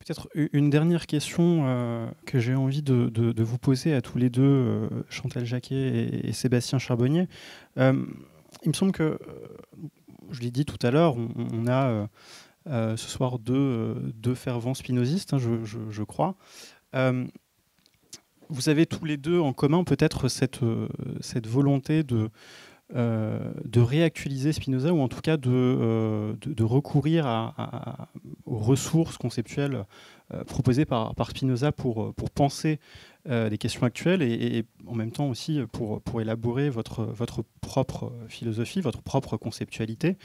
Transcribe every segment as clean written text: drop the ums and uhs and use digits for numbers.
Peut-être une dernière question que j'ai envie de vous poser à tous les deux, Chantal Jacquet et Sébastien Charbonnier. Il me semble que, je l'ai dit tout à l'heure, on a ce soir deux fervents spinozistes, hein, je crois. Vous avez tous les deux en commun peut-être cette volonté de réactualiser Spinoza, ou en tout cas de recourir aux ressources conceptuelles proposées par Spinoza pour penser les questions actuelles et en même temps aussi pour élaborer votre propre philosophie, votre propre conceptualité.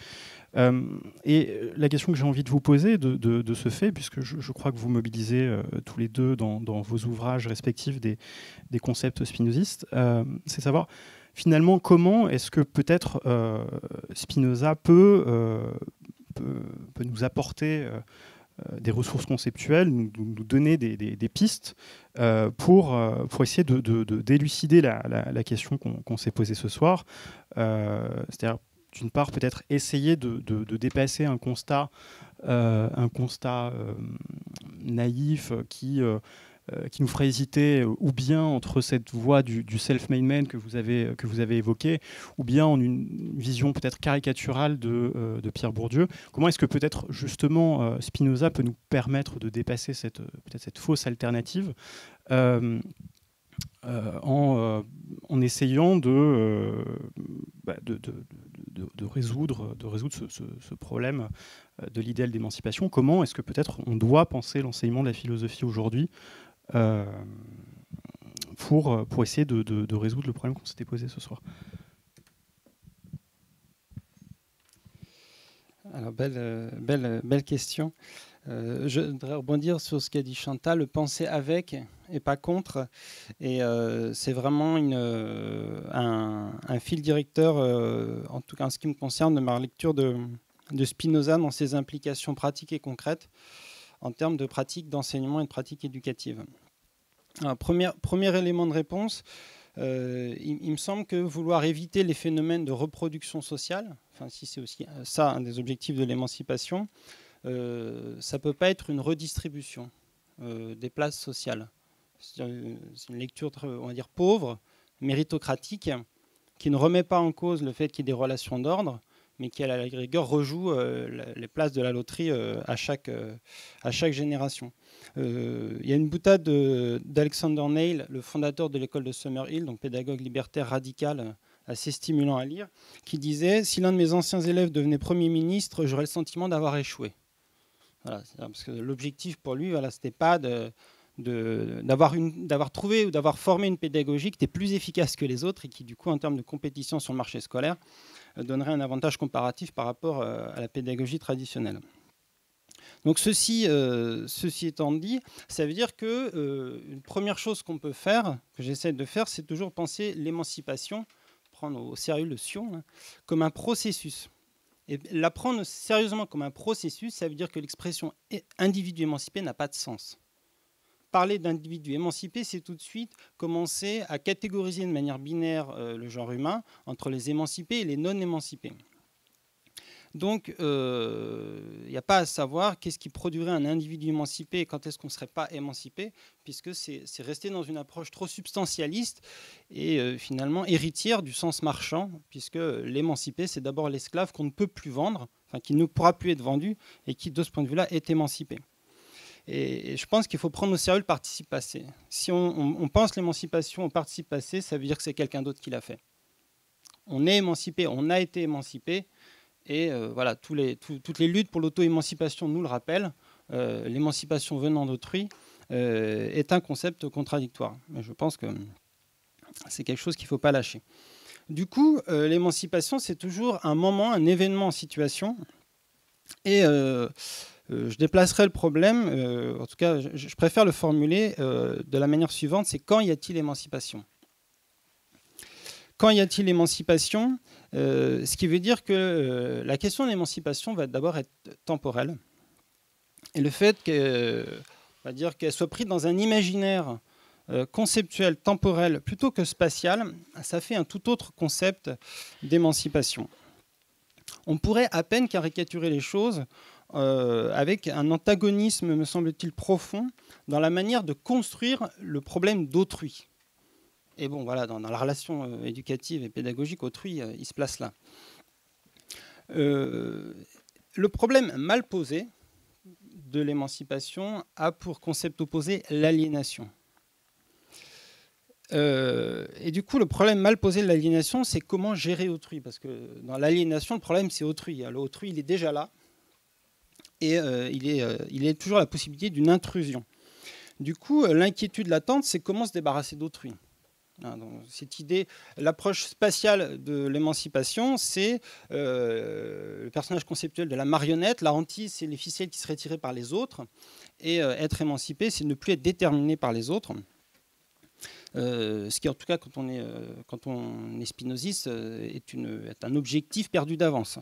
Et la question que j'ai envie de vous poser de ce fait, puisque je crois que vous mobilisez tous les deux dans vos ouvrages respectifs des concepts spinozistes, c'est savoir finalement comment est-ce que peut-être Spinoza peut nous apporter des ressources conceptuelles, nous donner des pistes pour essayer d'élucider la question qu'on s'est posée ce soir. C'est-à-dire, d'une part, peut-être essayer de dépasser un constat naïf qui nous ferait hésiter ou bien entre cette voie du self-made man que vous avez évoquée, ou bien en une vision peut-être caricaturale de Pierre Bourdieu. Comment est-ce que peut-être justement Spinoza peut nous permettre de dépasser peut-être cette fausse alternative en essayant de résoudre ce problème de l'idéal d'émancipation. Comment est-ce que peut-être on doit penser l'enseignement de la philosophie aujourd'hui pour essayer de résoudre le problème qu'on s'était posé ce soir? Alors, belle question. Je voudrais rebondir sur ce qu'a dit Chantal, le penser avec et pas contre. Et c'est vraiment un fil directeur, en tout cas en ce qui me concerne, de ma lecture de Spinoza dans ses implications pratiques et concrètes en termes de pratiques d'enseignement et de pratiques éducatives. Alors, premier élément de réponse, il me semble que vouloir éviter les phénomènes de reproduction sociale, enfin, si c'est aussi ça un des objectifs de l'émancipation, ça ne peut pas être une redistribution des places sociales. C'est une lecture, on va dire, pauvre, méritocratique, qui ne remet pas en cause le fait qu'il y ait des relations d'ordre, mais qui, à la rigueur, rejoue les places de la loterie à chaque génération. Il y a une boutade d'Alexander Neil, le fondateur de l'école de Summerhill, donc pédagogue libertaire radical, assez stimulant à lire, qui disait « Si l'un de mes anciens élèves devenait Premier ministre, j'aurais le sentiment d'avoir échoué ». Voilà, parce que l'objectif pour lui, voilà, c'était pas d'avoir trouvé ou d'avoir formé une pédagogie qui était plus efficace que les autres et qui, du coup, en termes de compétition sur le marché scolaire, donnerait un avantage comparatif par rapport à la pédagogie traditionnelle. Donc ceci étant dit, ça veut dire que une première chose qu'on peut faire, que j'essaie de faire, c'est toujours penser l'émancipation, prendre au sérieux le Sion, hein, comme un processus. Et l'apprendre sérieusement comme un processus, ça veut dire que l'expression individu émancipé n'a pas de sens. Parler d'individu émancipé, c'est tout de suite commencer à catégoriser de manière binaire le genre humain entre les émancipés et les non-émancipés. Donc, il n'y a pas à savoir qu'est-ce qui produirait un individu émancipé et quand est-ce qu'on ne serait pas émancipé, puisque c'est rester dans une approche trop substantialiste et finalement héritière du sens marchand, puisque l'émancipé, c'est d'abord l'esclave qu'on ne peut plus vendre, enfin qui ne pourra plus être vendu et qui, de ce point de vue-là, est émancipé. Et je pense qu'il faut prendre au sérieux le participe passé. Si on pense l'émancipation au participe passé, ça veut dire que c'est quelqu'un d'autre qui l'a fait. On est émancipé, on a été émancipé. Et voilà, toutes les luttes pour l'auto-émancipation nous le rappellent. L'émancipation venant d'autrui est un concept contradictoire. Mais je pense que c'est quelque chose qu'il ne faut pas lâcher. Du coup, l'émancipation, c'est toujours un moment, un événement en situation. Et je déplacerai le problème, en tout cas, je préfère le formuler de la manière suivante, c'est quand y a-t-il émancipation ? Quand y a-t-il émancipation ? Ce qui veut dire que la question de l'émancipation va d'abord être temporelle. Et le fait qu'elle soit prise dans un imaginaire conceptuel, temporel, plutôt que spatial, ça fait un tout autre concept d'émancipation. On pourrait à peine caricaturer les choses avec un antagonisme, me semble-t-il, profond dans la manière de construire le problème d'autrui. Et bon, voilà, dans la relation éducative et pédagogique, autrui, il se place là. Le problème mal posé de l'émancipation a pour concept opposé l'aliénation. Et du coup, le problème mal posé de l'aliénation, c'est comment gérer autrui. Parce que dans l'aliénation, le problème, c'est autrui. L'autrui, il est déjà là. Et il est toujours la possibilité d'une intrusion. Du coup, l'inquiétude latente, c'est comment se débarrasser d'autrui. Donc, cette idée, l'approche spatiale de l'émancipation, c'est le personnage conceptuel de la marionnette. La hantise, c'est les ficelles qui seraient tirées par les autres. Et être émancipé, c'est ne plus être déterminé par les autres. Ce qui, en tout cas, quand on est spinoziste, est un objectif perdu d'avance.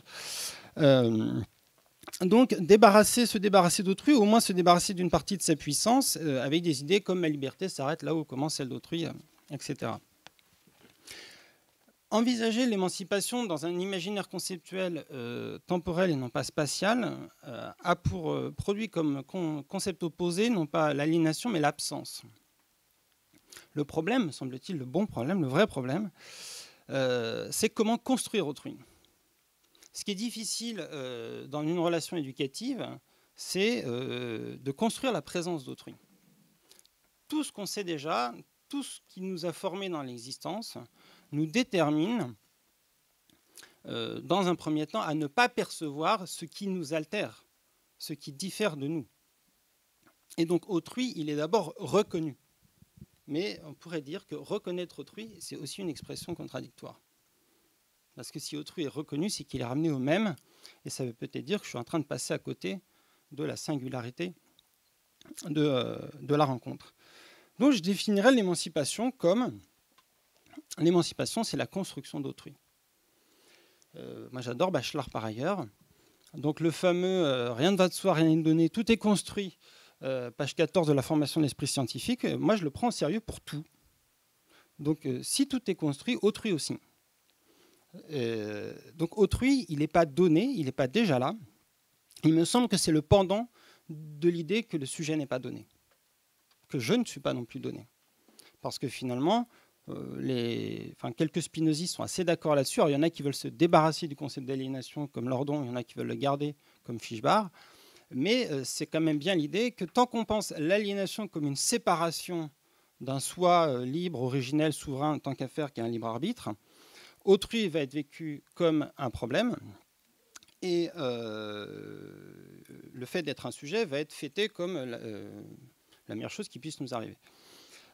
Donc, se débarrasser d'autrui, au moins se débarrasser d'une partie de sa puissance, avec des idées comme ma liberté s'arrête là où commence celle d'autrui, etc. Envisager l'émancipation dans un imaginaire conceptuel temporel et non pas spatial a pour produit comme concept opposé non pas l'aliénation mais l'absence. Le problème, semble-t-il, le bon problème, le vrai problème, c'est comment construire autrui. Ce qui est difficile dans une relation éducative, c'est de construire la présence d'autrui. Tout ce qu'on sait déjà, tout ce qui nous a formés dans l'existence, nous détermine, dans un premier temps, à ne pas percevoir ce qui nous altère, ce qui diffère de nous. Et donc, autrui, il est d'abord reconnu. Mais on pourrait dire que reconnaître autrui, c'est aussi une expression contradictoire. Parce que si autrui est reconnu, c'est qu'il est ramené au même. Et ça veut peut-être dire que je suis en train de passer à côté de la singularité de la rencontre. Donc je définirais l'émancipation comme... L'émancipation, c'est la construction d'autrui. Moi, j'adore Bachelard par ailleurs. Donc le fameux rien ne va de soi, rien n'est donné, tout est construit, page 14 de la formation de l'esprit scientifique, moi, je le prends au sérieux pour tout. Donc si tout est construit, autrui aussi. Donc autrui, il n'est pas donné, il n'est pas déjà là. Il me semble que c'est le pendant de l'idée que le sujet n'est pas donné, que je ne suis pas non plus donné. Parce que finalement, quelques spinozistes sont assez d'accord là-dessus. Alors, il y en a qui veulent se débarrasser du concept d'aliénation comme Lordon, il y en a qui veulent le garder comme Fischbach. Mais c'est quand même bien l'idée que tant qu'on pense l'aliénation comme une séparation d'un soi libre, originel, souverain, tant qu'à faire, qui a un libre arbitre, autrui va être vécu comme un problème. Et le fait d'être un sujet va être fêté comme la meilleure chose qui puisse nous arriver.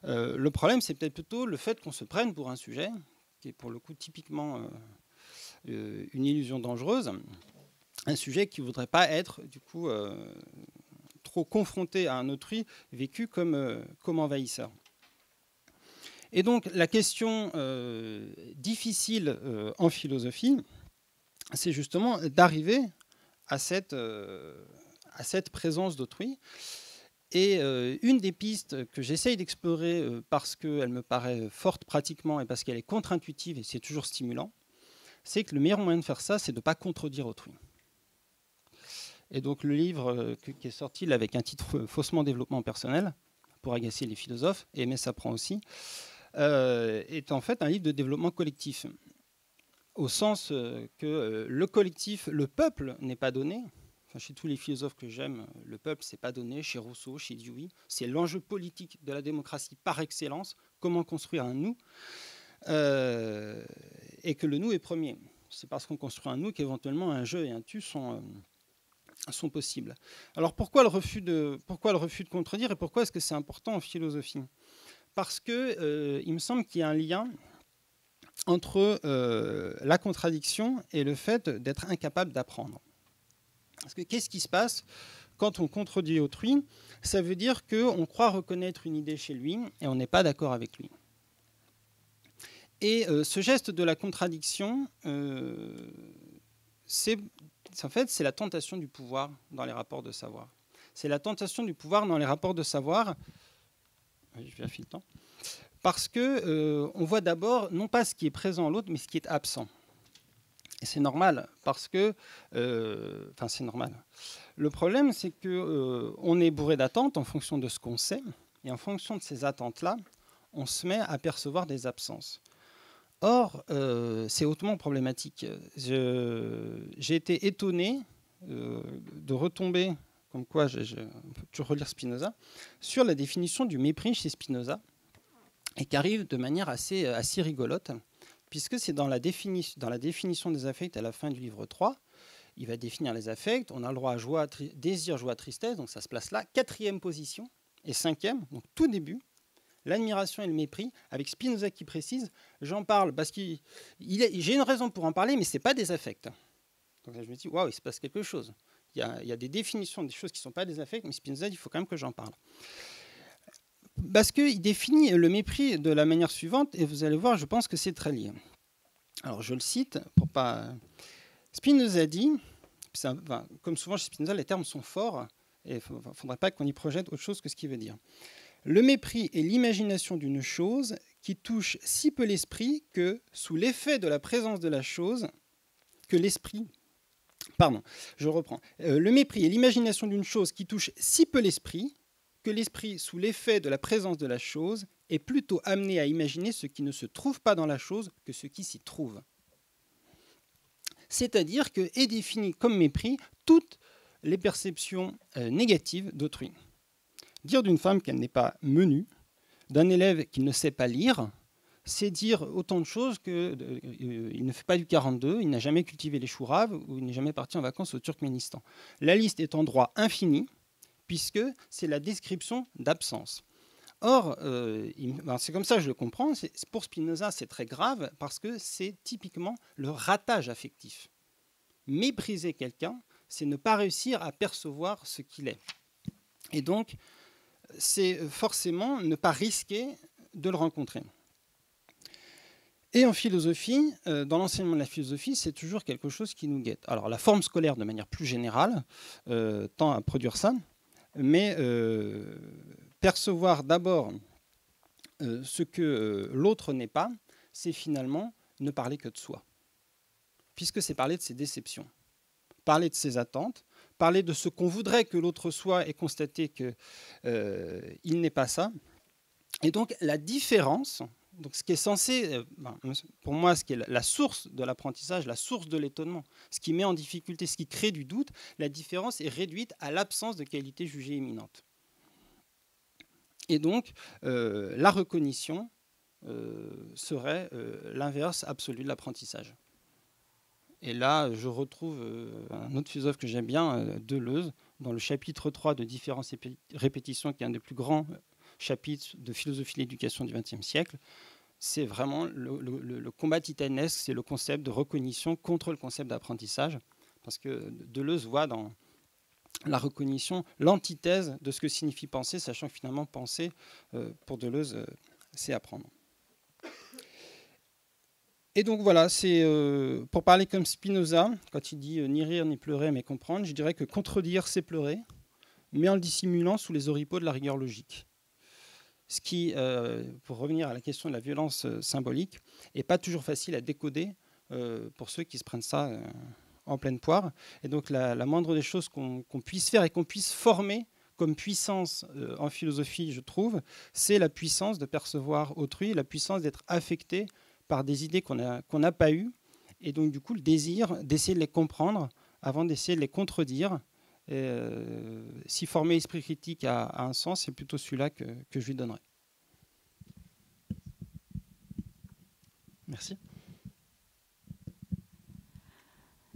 Le problème, c'est peut-être plutôt le fait qu'on se prenne pour un sujet, qui est pour le coup typiquement une illusion dangereuse, un sujet qui ne voudrait pas être du coup trop confronté à un autrui vécu comme envahisseur. Et donc la question difficile en philosophie, c'est justement d'arriver à cette présence d'autrui. Et une des pistes que j'essaye d'explorer parce qu'elle me paraît forte pratiquement et parce qu'elle est contre-intuitive et c'est toujours stimulant, c'est que le meilleur moyen de faire ça, c'est de ne pas contredire autrui. Et donc le livre qui est sorti là, avec un titre faussement développement personnel, pour agacer les philosophes, et Aimé s'apprend aussi, est en fait un livre de développement collectif. Au sens que le collectif, le peuple n'est pas donné. Chez tous les philosophes que j'aime, le peuple, c'est pas donné. Chez Rousseau, chez Dewey, c'est l'enjeu politique de la démocratie par excellence. Comment construire un nous et que le nous est premier. C'est parce qu'on construit un nous qu'éventuellement un je et un tu sont possibles. Alors pourquoi le refus de contredire et pourquoi est-ce que c'est important en philosophie? Parce que il me semble qu'il y a un lien entre la contradiction et le fait d'être incapable d'apprendre. Parce que qu'est-ce qui se passe quand on contredit autrui? Ça veut dire qu'on croit reconnaître une idée chez lui et on n'est pas d'accord avec lui. Et ce geste de la contradiction, c'est la tentation du pouvoir dans les rapports de savoir. C'est la tentation du pouvoir dans les rapports de savoir. Je vérifie le temps. Parce qu'on voit d'abord non pas ce qui est présent en l'autre, mais ce qui est absent. Et c'est normal, parce que... Enfin, c'est normal. Le problème, c'est qu'on est bourré d'attentes en fonction de ce qu'on sait, et en fonction de ces attentes-là, on se met à percevoir des absences. Or, c'est hautement problématique. J'ai été étonné de retomber, comme quoi on peut toujours relire Spinoza, sur la définition du mépris chez Spinoza, et qui arrive de manière assez rigolote, puisque c'est dans la définition des affects à la fin du livre 3, il va définir les affects, on a le droit à joie, désir, joie, tristesse, donc ça se place là, 4e position, et 5e, donc tout début, l'admiration et le mépris, avec Spinoza qui précise, j'en parle parce que j'ai une raison pour en parler, mais ce n'est pas des affects. Donc là, je me dis, waouh, il se passe quelque chose. Il y a des définitions des choses qui ne sont pas des affects, mais Spinoza, il faut quand même que j'en parle. Parce qu'il définit le mépris de la manière suivante, et vous allez voir, je pense que c'est très lié. Alors, je le cite, pour pas... Spinoza dit, comme souvent chez Spinoza, les termes sont forts, et il ne faudrait pas qu'on y projette autre chose que ce qu'il veut dire. Le mépris est l'imagination d'une chose qui touche si peu l'esprit que, sous l'effet de la présence de la chose, que l'esprit... Pardon, je reprends. Le mépris est l'imagination d'une chose qui touche si peu l'esprit que l'esprit, sous l'effet de la présence de la chose, est plutôt amené à imaginer ce qui ne se trouve pas dans la chose que ce qui s'y trouve. C'est-à-dire que est défini comme mépris toutes les perceptions négatives d'autrui. Dire d'une femme qu'elle n'est pas menue, d'un élève qui ne sait pas lire, c'est dire autant de choses qu'il ne fait pas du 42, il n'a jamais cultivé les choux raves ou il n'est jamais parti en vacances au Turkménistan. La liste est en droit infini, puisque c'est la description d'absence. Or, c'est comme ça que je le comprends, pour Spinoza c'est très grave, parce que c'est typiquement le ratage affectif. Mépriser quelqu'un, c'est ne pas réussir à percevoir ce qu'il est. Et donc, c'est forcément ne pas risquer de le rencontrer. Et en philosophie, dans l'enseignement de la philosophie, c'est toujours quelque chose qui nous guette. Alors la forme scolaire, de manière plus générale, tend à produire ça, mais percevoir d'abord ce que l'autre n'est pas, c'est finalement ne parler que de soi. Puisque c'est parler de ses déceptions, parler de ses attentes, parler de ce qu'on voudrait que l'autre soit et constater qu'il n'est pas ça. Et donc la différence, donc ce qui est censé, pour moi, ce qui est la source de l'apprentissage, la source de l'étonnement, ce qui met en difficulté, ce qui crée du doute, la différence est réduite à l'absence de qualité jugée éminente. Et donc la recognition serait l'inverse absolu de l'apprentissage. Et là, je retrouve un autre philosophe que j'aime bien, Deleuze, dans le chapitre 3 de Différences et répétitions, qui est un des plus grands chapitres de philosophie de l'éducation du XXe siècle. C'est vraiment le combat titanesque, c'est le concept de recognition contre le concept d'apprentissage, parce que Deleuze voit dans la recognition l'antithèse de ce que signifie penser, sachant que finalement penser, pour Deleuze, c'est apprendre. Et donc voilà, c'est pour parler comme Spinoza, quand il dit ni rire ni pleurer mais comprendre, je dirais que contredire c'est pleurer, mais en le dissimulant sous les oripeaux de la rigueur logique. Ce qui, pour revenir à la question de la violence symbolique, n'est pas toujours facile à décoder pour ceux qui se prennent ça en pleine poire. Et donc la moindre des choses qu'on puisse faire et qu'on puisse former comme puissance en philosophie, je trouve, c'est la puissance de percevoir autrui, la puissance d'être affecté par des idées qu'on n'a pas eues, et donc du coup le désir d'essayer de les comprendre avant d'essayer de les contredire. Si former esprit critique a un sens, c'est plutôt celui-là que je lui donnerai. Merci.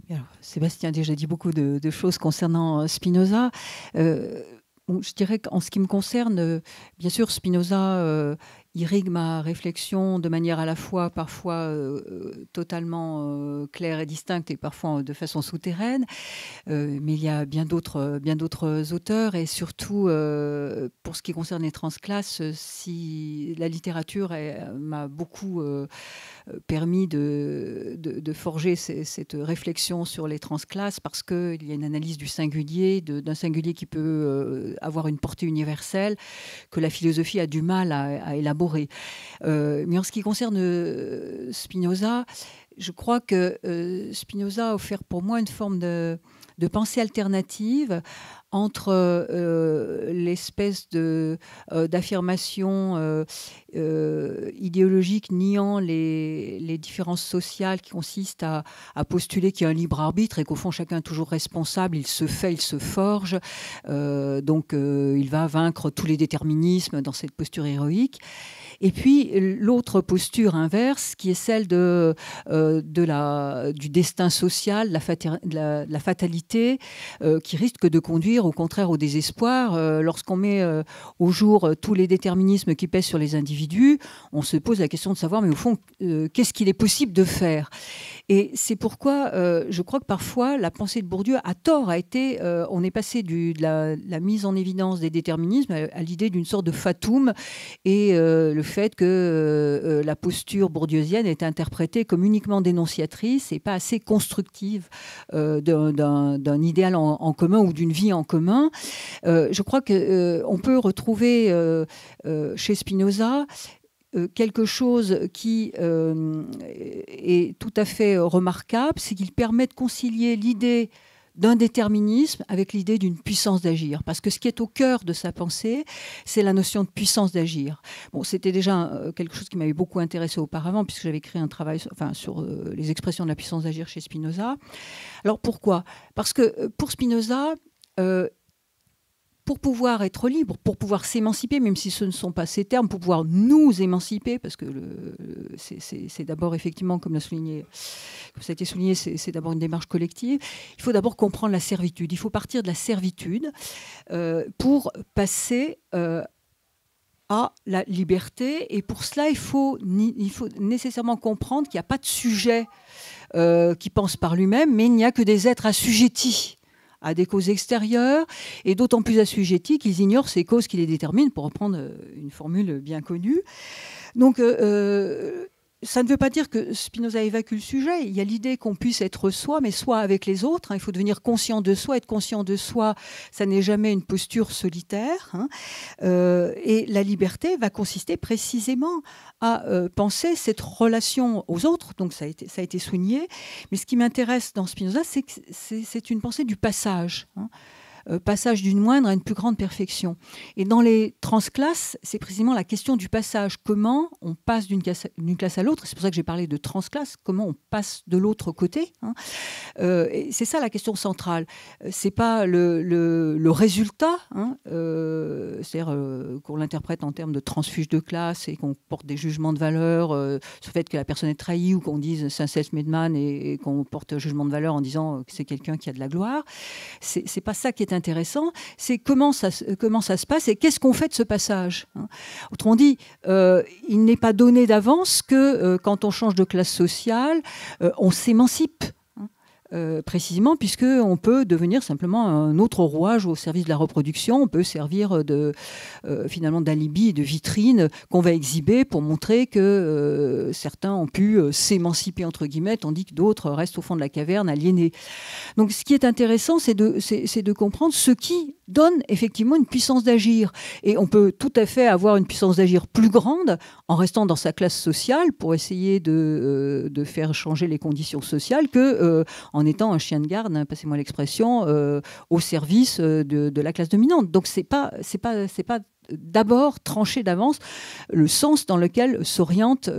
Alors, Sébastien a déjà dit beaucoup de choses concernant Spinoza. Je dirais qu'en ce qui me concerne, bien sûr, Spinoza irrigue ma réflexion de manière à la fois parfois totalement claire et distincte et parfois de façon souterraine. Mais il y a bien d'autres auteurs et surtout pour ce qui concerne les transclasses, si la littérature m'a beaucoup permis de forger cette réflexion sur les transclasses parce qu'il y a une analyse du singulier, d'un singulier qui peut avoir une portée universelle que la philosophie a du mal à élaborer. Mais en ce qui concerne Spinoza, je crois que Spinoza a offert pour moi une forme de pensée alternative entre l'espèce d'affirmation idéologique niant les différences sociales qui consistent à postuler qu'il y a un libre arbitre et qu'au fond chacun est toujours responsable, il se fait, il se forge, donc il va vaincre tous les déterminismes dans cette posture héroïque. Et puis l'autre posture inverse qui est celle du destin social, la fatalité, qui risque de conduire au contraire au désespoir. Lorsqu'on met au jour tous les déterminismes qui pèsent sur les individus, on se pose la question de savoir, mais au fond, qu'est-ce qu'il est possible de faire ? Et c'est pourquoi je crois que parfois la pensée de Bourdieu a tort, on est passé de la mise en évidence des déterminismes à l'idée d'une sorte de fatum, et le fait que la posture bourdieusienne est interprétée comme uniquement dénonciatrice et pas assez constructive d'un idéal en commun ou d'une vie en commun. Je crois qu'on peut retrouver chez Spinoza quelque chose qui est tout à fait remarquable, c'est qu'il permet de concilier l'idée d'un déterminisme avec l'idée d'une puissance d'agir. Parce que ce qui est au cœur de sa pensée, c'est la notion de puissance d'agir. Bon, c'était déjà quelque chose qui m'avait beaucoup intéressé auparavant, puisque j'avais écrit un travail sur les expressions de la puissance d'agir chez Spinoza. Alors pourquoi ? Parce que pour Spinoza, pour pouvoir être libre, pour pouvoir s'émanciper, même si ce ne sont pas ces termes, pour pouvoir nous émanciper, parce que c'est d'abord effectivement, comme ça a été souligné, c'est d'abord une démarche collective. Il faut d'abord comprendre la servitude. Il faut partir de la servitude pour passer à la liberté. Et pour cela, il faut nécessairement comprendre qu'il n'y a pas de sujet qui pense par lui-même, mais il n'y a que des êtres assujettis à des causes extérieures, et d'autant plus assujettis qu'ils ignorent ces causes qui les déterminent, pour reprendre une formule bien connue. Donc, ça ne veut pas dire que Spinoza évacue le sujet. Il y a l'idée qu'on puisse être soi, mais soi avec les autres. Il faut devenir conscient de soi. Être conscient de soi, ça n'est jamais une posture solitaire. Et la liberté va consister précisément à penser cette relation aux autres. Donc ça a été souligné. Mais ce qui m'intéresse dans Spinoza, c'est que c'est une pensée du passage. Passage d'une moindre à une plus grande perfection. Et dans les transclasses, c'est précisément la question du passage. Comment on passe d'une classe à l'autre. C'est pour ça que j'ai parlé de transclasse. Comment on passe de l'autre côté. Et c'est ça la question centrale. C'est pas le résultat, c'est-à-dire qu'on l'interprète en termes de transfuge de classe et qu'on porte des jugements de valeur sur le fait que la personne est trahie, ou qu'on dise c'est un self-made et qu'on porte un jugement de valeur en disant que c'est quelqu'un qui a de la gloire. C'est pas ça qui est intéressant, c'est comment ça se passe et qu'est-ce qu'on fait de ce passage. Autrement dit, il n'est pas donné d'avance que quand on change de classe sociale, on s'émancipe. Précisément, puisqu'on peut devenir simplement un autre rouage au service de la reproduction. On peut servir finalement d'alibi et de vitrine qu'on va exhiber pour montrer que certains ont pu s'émanciper, entre guillemets, tandis que d'autres restent au fond de la caverne aliénés. Donc ce qui est intéressant, c'est de comprendre ce qui donne effectivement une puissance d'agir. Et on peut tout à fait avoir une puissance d'agir plus grande en restant dans sa classe sociale pour essayer de faire changer les conditions sociales que en étant un chien de garde, passez-moi l'expression, au service de la classe dominante. Donc c'est pas d'abord trancher d'avance le sens dans lequel s'oriente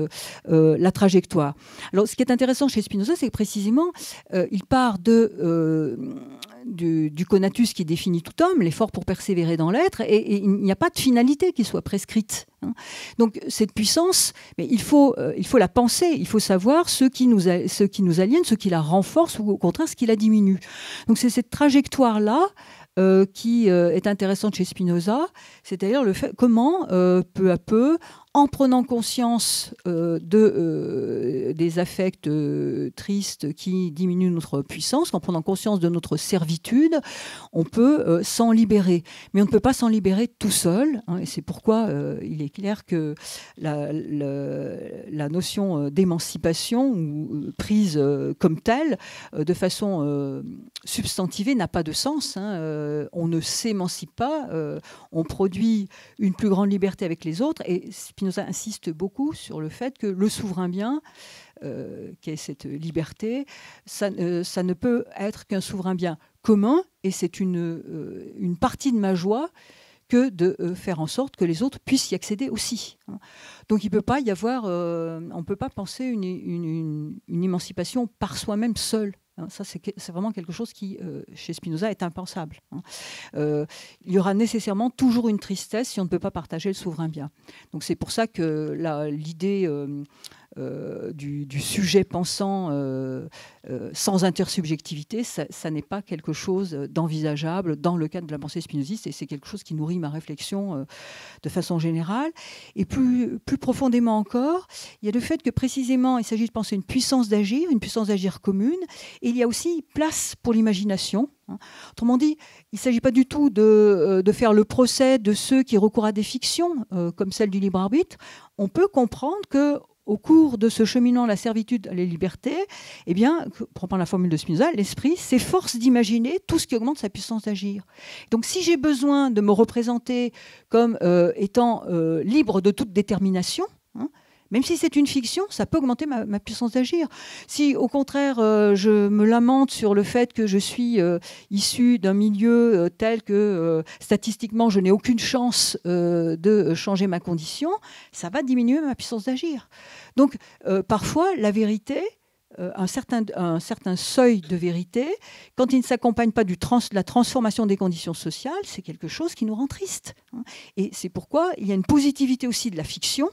la trajectoire. Alors ce qui est intéressant chez Spinoza, c'est que précisément il part du conatus qui définit tout homme, l'effort pour persévérer dans l'être, et il n'y a pas de finalité qui soit prescrite. Donc cette puissance, mais il faut la penser, il faut savoir ce qui nous aliène, ce qui la renforce, ou au contraire ce qui la diminue. Donc c'est cette trajectoire-là qui est intéressante chez Spinoza, c'est-à-dire le fait comment, peu à peu, en prenant conscience des affects tristes qui diminuent notre puissance, en prenant conscience de notre servitude, on peut s'en libérer. Mais on ne peut pas s'en libérer tout seul, et c'est pourquoi il est clair que la notion d'émancipation, ou prise comme telle, de façon substantivée, n'a pas de sens. On ne s'émancipe pas, on produit une plus grande liberté avec les autres, et Spinoza insiste beaucoup sur le fait que le souverain bien, qui est cette liberté, ça ne peut être qu'un souverain bien commun, et c'est une partie de ma joie que de faire en sorte que les autres puissent y accéder aussi. Donc il ne peut pas y avoir, on ne peut pas penser une émancipation par soi-même seul. Ça, c'est vraiment quelque chose qui, chez Spinoza, est impensable. Il y aura nécessairement toujours une tristesse si on ne peut pas partager le souverain bien. Donc c'est pour ça que l'idée du sujet pensant sans intersubjectivité, ça n'est pas quelque chose d'envisageable dans le cadre de la pensée spinoziste, et c'est quelque chose qui nourrit ma réflexion de façon générale. Et plus profondément encore, il y a le fait que précisément il s'agit de penser une puissance d'agir commune, et il y a aussi place pour l'imagination. Autrement dit, il ne s'agit pas du tout de faire le procès de ceux qui recourent à des fictions, comme celle du libre arbitre. On peut comprendre qu'au cours de ce cheminement de la servitude à la liberté, eh bien, pour reprendre la formule de Spinoza, l'esprit s'efforce d'imaginer tout ce qui augmente sa puissance d'agir. Donc si j'ai besoin de me représenter comme étant libre de toute détermination, même si c'est une fiction, ça peut augmenter ma puissance d'agir. Si, au contraire, je me lamente sur le fait que je suis issu d'un milieu tel que, statistiquement, je n'ai aucune chance de changer ma condition, ça va diminuer ma puissance d'agir. Donc, parfois, la vérité, un certain seuil de vérité, quand il ne s'accompagne pas de la transformation des conditions sociales, c'est quelque chose qui nous rend tristes. Et c'est pourquoi il y a une positivité aussi de la fiction.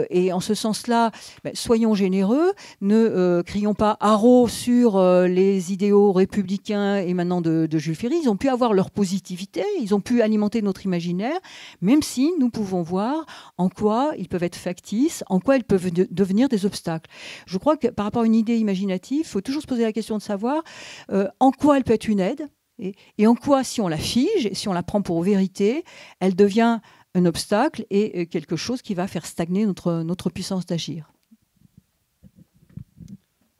Et en ce sens-là, soyons généreux, ne crions pas haro sur les idéaux républicains émanant de Jules Ferry. Ils ont pu avoir leur positivité, ils ont pu alimenter notre imaginaire, même si nous pouvons voir en quoi ils peuvent être factices, en quoi ils peuvent devenir des obstacles. Je crois que par rapport à une idée imaginative, il faut toujours se poser la question de savoir en quoi elle peut être une aide, et en quoi, si on la fige, si on la prend pour vérité, elle devient un obstacle et quelque chose qui va faire stagner notre puissance d'agir.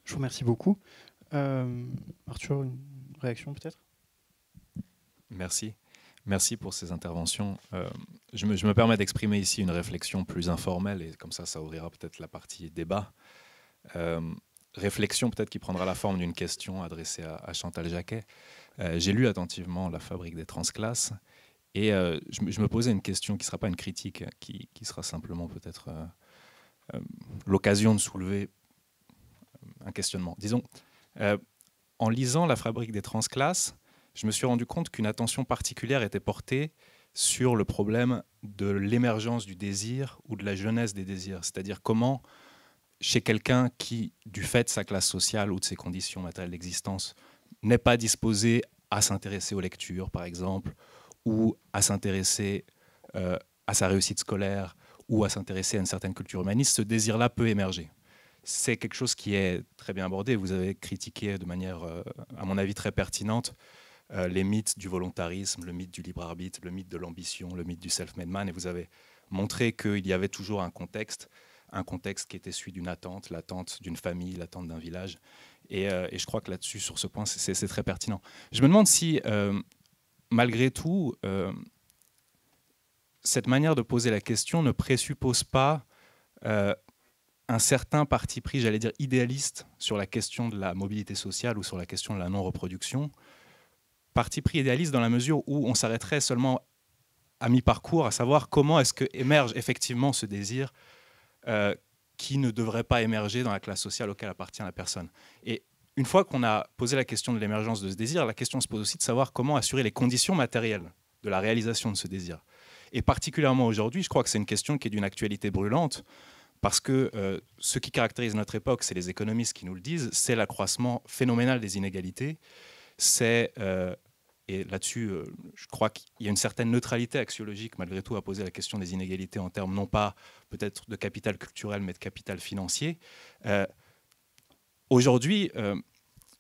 Je vous remercie beaucoup. Arthur, une réaction peut-être ? Merci. Merci pour ces interventions. Je me permets d'exprimer ici une réflexion plus informelle, et comme ça ouvrira peut-être la partie débat. Réflexion peut-être qui prendra la forme d'une question adressée à Chantal Jacquet. J'ai lu attentivement La Fabrique des transclasses, et je me posais une question qui ne sera pas une critique, qui sera simplement peut-être l'occasion de soulever un questionnement. Disons, en lisant La Fabrique des transclasses, je me suis rendu compte qu'une attention particulière était portée sur le problème de l'émergence du désir ou de la jeunesse des désirs. C'est-à-dire comment, chez quelqu'un qui, du fait de sa classe sociale ou de ses conditions matérielles d'existence, n'est pas disposé à s'intéresser aux lectures, par exemple, ou à s'intéresser à sa réussite scolaire, ou à s'intéresser à une certaine culture humaniste, ce désir-là peut émerger. C'est quelque chose qui est très bien abordé. Vous avez critiqué de manière, à mon avis, très pertinente les mythes du volontarisme, le mythe du libre arbitre, le mythe de l'ambition, le mythe du self-made man, et vous avez montré qu'il y avait toujours un contexte qui était celui d'une attente, l'attente d'une famille, l'attente d'un village. Et je crois que là-dessus, sur ce point, c'est très pertinent. Je me demande si, malgré tout, cette manière de poser la question ne présuppose pas un certain parti pris, j'allais dire idéaliste, sur la question de la mobilité sociale ou sur la question de la non-reproduction. Parti pris idéaliste dans la mesure où on s'arrêterait seulement à mi-parcours, à savoir comment est-ce que émerge effectivement ce désir qui ne devrait pas émerger dans la classe sociale auquel appartient la personne. Et une fois qu'on a posé la question de l'émergence de ce désir, la question se pose aussi de savoir comment assurer les conditions matérielles de la réalisation de ce désir. Et particulièrement aujourd'hui, je crois que c'est une question qui est d'une actualité brûlante, parce que ce qui caractérise notre époque, c'est les économistes qui nous le disent, c'est l'accroissement phénoménal des inégalités, c'est... Et là-dessus, je crois qu'il y a une certaine neutralité axiologique, malgré tout, à poser la question des inégalités en termes non pas peut-être de capital culturel, mais de capital financier. Aujourd'hui,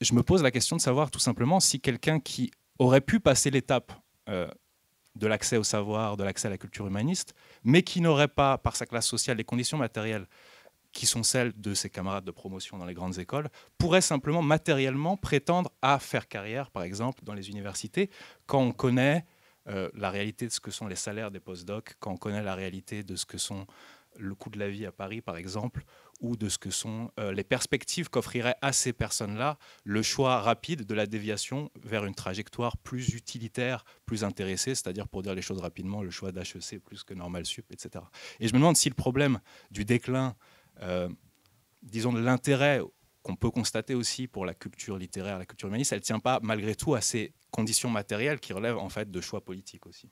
je me pose la question de savoir tout simplement si quelqu'un qui aurait pu passer l'étape de l'accès au savoir, de l'accès à la culture humaniste, mais qui n'aurait pas, par sa classe sociale, les conditions matérielles qui sont celles de ses camarades de promotion dans les grandes écoles, pourraient simplement matériellement prétendre à faire carrière, par exemple, dans les universités, quand on connaît la réalité de ce que sont les salaires des postdocs, quand on connaît la réalité de ce que sont le coût de la vie à Paris, par exemple, ou de ce que sont les perspectives qu'offrirait à ces personnes-là le choix rapide de la déviation vers une trajectoire plus utilitaire, plus intéressée, c'est-à-dire, pour dire les choses rapidement, le choix d'HEC plus que Normal Sup, etc. Et je me demande si le problème du déclin, disons de l'intérêt qu'on peut constater aussi pour la culture littéraire, la culture humaniste, elle ne tient pas malgré tout à ces conditions matérielles qui relèvent en fait de choix politiques aussi.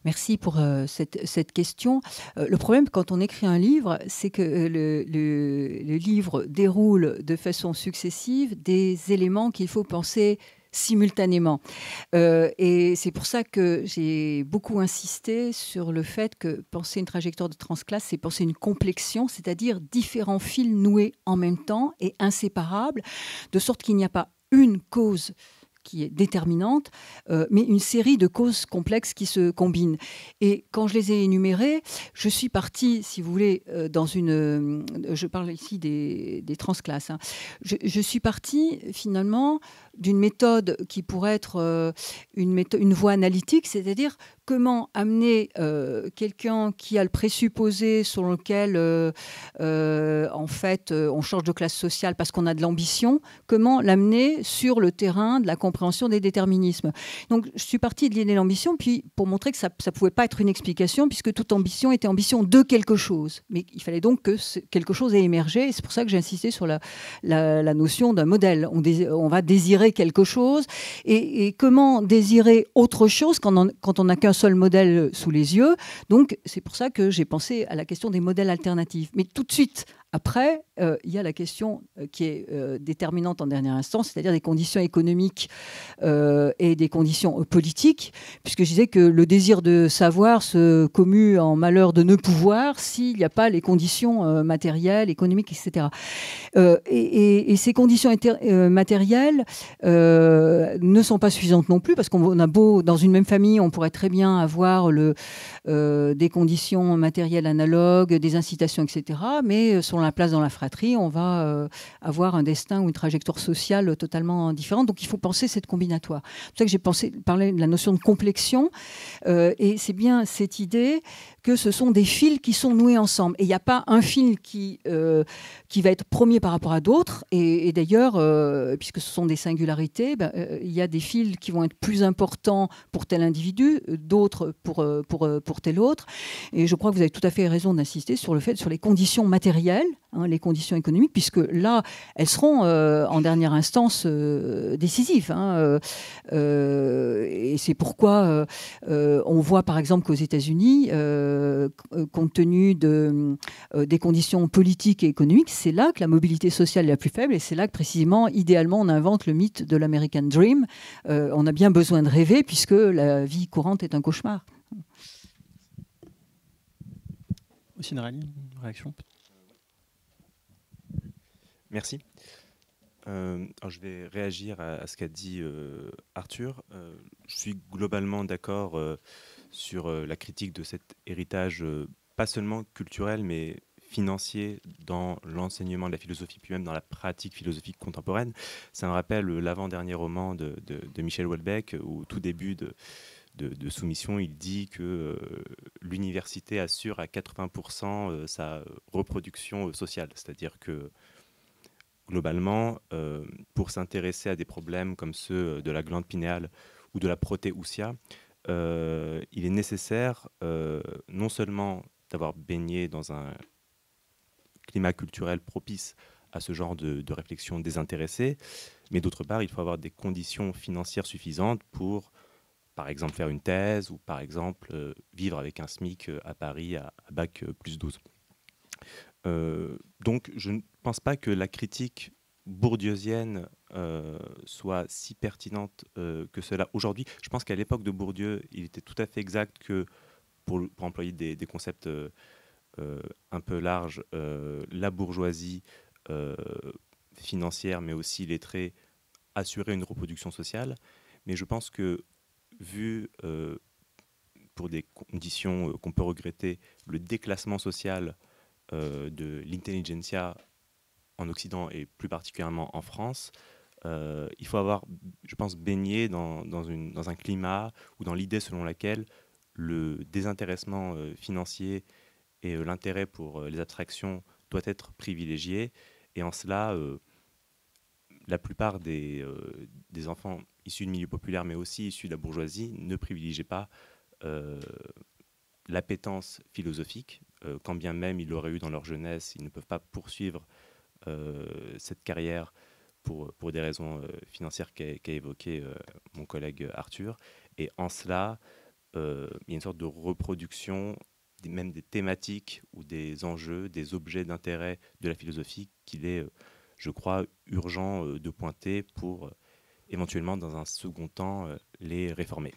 Merci pour cette question. Le problème, quand on écrit un livre, c'est que le livre déroule de façon successive des éléments qu'il faut penser simultanément. Et c'est pour ça que j'ai beaucoup insisté sur le fait que penser une trajectoire de transclasse, c'est penser une complexion, c'est-à-dire différents fils noués en même temps et inséparables, de sorte qu'il n'y a pas une cause qui est déterminante, mais une série de causes complexes qui se combinent. Et quand je les ai énumérées, je suis partie, si vous voulez, dans une... je parle ici des transclasses. Hein. Je suis partie, finalement, d'une méthode qui pourrait être une voie analytique, c'est-à-dire comment amener quelqu'un qui a le présupposé selon lequel, en fait, on change de classe sociale parce qu'on a de l'ambition, comment l'amener sur le terrain de la compréhension des déterminismes. Donc, je suis partie de l'idée de l'ambition, puis pour montrer que ça ne pouvait pas être une explication, puisque toute ambition était ambition de quelque chose. Mais il fallait donc que quelque chose ait émergé, et c'est pour ça que j'ai insisté sur la notion d'un modèle. On va désirer quelque chose, et comment désirer autre chose quand on n'a qu'un seul modèle sous les yeux. Donc, c'est pour ça que j'ai pensé à la question des modèles alternatifs. Mais tout de suite, après, il y a la question qui est déterminante en dernière instance, c'est-à-dire des conditions économiques et des conditions politiques, puisque je disais que le désir de savoir se commue en malheur de ne pouvoir s'il n'y a pas les conditions matérielles, économiques, etc. Et ces conditions matérielles ne sont pas suffisantes non plus, parce qu'on a beau, dans une même famille, on pourrait très bien avoir des conditions matérielles analogues, des incitations, etc. Mais selon la place dans la fratrie, on va avoir un destin ou une trajectoire sociale totalement différente. Donc il faut penser cette combinatoire. C'est pour ça que j'ai parlé de la notion de complexion. Et c'est bien cette idée que ce sont des fils qui sont noués ensemble. Et il n'y a pas un fil qui va être premier par rapport à d'autres. Et d'ailleurs, puisque ce sont des singularités, il y a des fils qui vont être plus importants pour tel individu, d'autres pour tel autre. Et je crois que vous avez tout à fait raison d'insister sur les conditions matérielles, hein, les conditions économiques, puisque là, elles seront en dernière instance décisives. Hein, et c'est pourquoi on voit par exemple qu'aux États-Unis, compte tenu des conditions politiques et économiques, c'est là que la mobilité sociale est la plus faible, et c'est là que précisément, idéalement, on invente le mythe de l'American Dream. On a bien besoin de rêver, puisque la vie courante est un cauchemar. Aussi une réaction. Merci. Alors je vais réagir à ce qu'a dit Arthur. Je suis globalement d'accord sur la critique de cet héritage, pas seulement culturel, mais financier dans l'enseignement de la philosophie, puis même dans la pratique philosophique contemporaine. Ça me rappelle l'avant-dernier roman de Michel Houellebecq, où au tout début de Soumission, il dit que l'université assure à 80% sa reproduction sociale. C'est-à-dire que, globalement, pour s'intéresser à des problèmes comme ceux de la glande pinéale ou de la protéousia, il est nécessaire non seulement d'avoir baigné dans un climat culturel propice à ce genre de réflexion désintéressée, mais d'autre part, il faut avoir des conditions financières suffisantes pour, par exemple, faire une thèse ou, par exemple, vivre avec un SMIC à Paris à bac plus 12. Donc, je ne pense pas que la critique bourdieusienne soit si pertinente que cela aujourd'hui. Je pense qu'à l'époque de Bourdieu, il était tout à fait exact que, pour employer des concepts un peu larges, la bourgeoisie financière, mais aussi lettrée, assurait une reproduction sociale. Mais je pense que, vu pour des conditions qu'on peut regretter, le déclassement social de l'intelligentsia en Occident et plus particulièrement en France, il faut avoir, je pense, baigné dans un climat ou dans l'idée selon laquelle le désintéressement financier et l'intérêt pour les abstractions doit être privilégié. Et en cela, la plupart des enfants issus de milieux populaires, mais aussi issus de la bourgeoisie, ne privilégient pas l'appétence philosophique, quand bien même ils l'auraient eu dans leur jeunesse, ils ne peuvent pas poursuivre cette carrière pour des raisons financières qu'a évoqué mon collègue Arthur. Et en cela, il y a une sorte de reproduction même des thématiques ou des enjeux, des objets d'intérêt de la philosophie qu'il est, je crois, urgent de pointer pour éventuellement, dans un second temps, les réformer.